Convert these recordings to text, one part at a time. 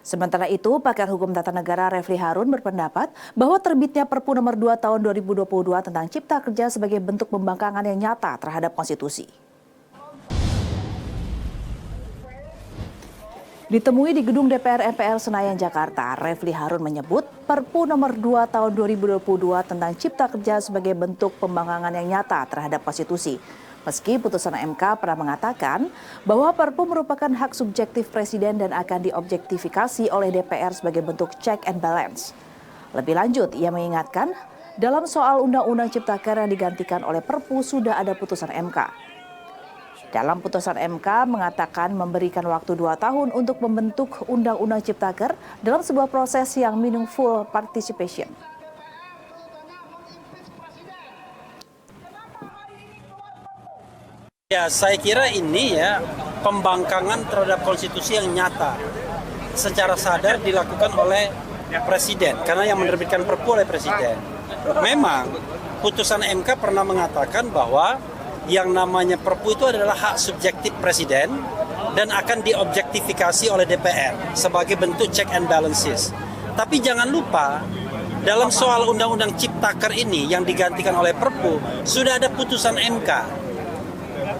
Sementara itu, pakar hukum tata negara Refli Harun berpendapat bahwa terbitnya Perpu nomor 2 tahun 2022 tentang Cipta Kerja sebagai bentuk pembangkangan yang nyata terhadap konstitusi. Ditemui di gedung DPR MPR Senayan, Jakarta, Refli Harun menyebut Perpu nomor 2 tahun 2022 tentang Cipta Kerja sebagai bentuk pembangkangan yang nyata terhadap konstitusi. Meski putusan MK pernah mengatakan bahwa Perpu merupakan hak subjektif Presiden dan akan diobjektifikasi oleh DPR sebagai bentuk check and balance. Lebih lanjut, ia mengingatkan dalam soal Undang-Undang Ciptaker yang digantikan oleh Perpu sudah ada putusan MK. Dalam putusan MK mengatakan memberikan waktu 2 tahun untuk membentuk Undang-Undang Ciptaker dalam sebuah proses yang meaningful participation. Ya, saya kira ini ya pembangkangan terhadap konstitusi yang nyata secara sadar dilakukan oleh Presiden karena yang menerbitkan Perpu oleh Presiden. Memang putusan MK pernah mengatakan bahwa yang namanya Perpu itu adalah hak subjektif Presiden dan akan diobjektifikasi oleh DPR sebagai bentuk check and balances. Tapi jangan lupa dalam soal Undang-Undang Ciptaker ini yang digantikan oleh Perpu sudah ada putusan MK.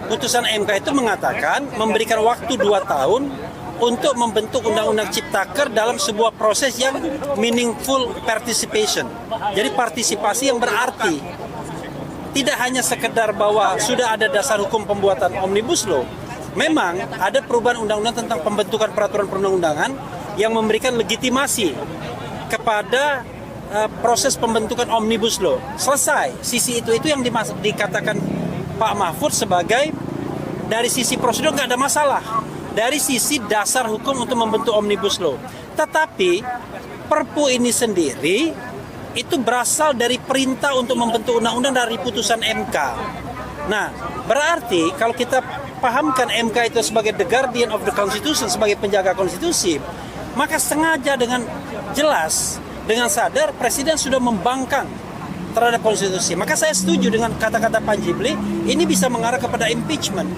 Putusan MK itu mengatakan memberikan waktu 2 tahun untuk membentuk Undang-Undang Ciptaker dalam sebuah proses yang meaningful participation. Jadi partisipasi yang berarti. Tidak hanya sekedar bahwa sudah ada dasar hukum pembuatan Omnibus Law. Memang ada perubahan undang-undang tentang pembentukan peraturan perundang-undangan yang memberikan legitimasi kepada proses pembentukan Omnibus Law. Selesai. Sisi itu yang dikatakan Pak Mahfud sebagai dari sisi prosedur nggak ada masalah. Dari sisi dasar hukum untuk membentuk Omnibus Law. Tetapi Perpu ini sendiri itu berasal dari perintah untuk membentuk undang-undang dari putusan MK. Nah, berarti kalau kita pahamkan MK itu sebagai the guardian of the constitution, sebagai penjaga konstitusi, maka sengaja dengan jelas, dengan sadar Presiden sudah membangkang terhadap konstitusi. Maka saya setuju dengan kata-kata Pak Jibli, ini bisa mengarah kepada impeachment.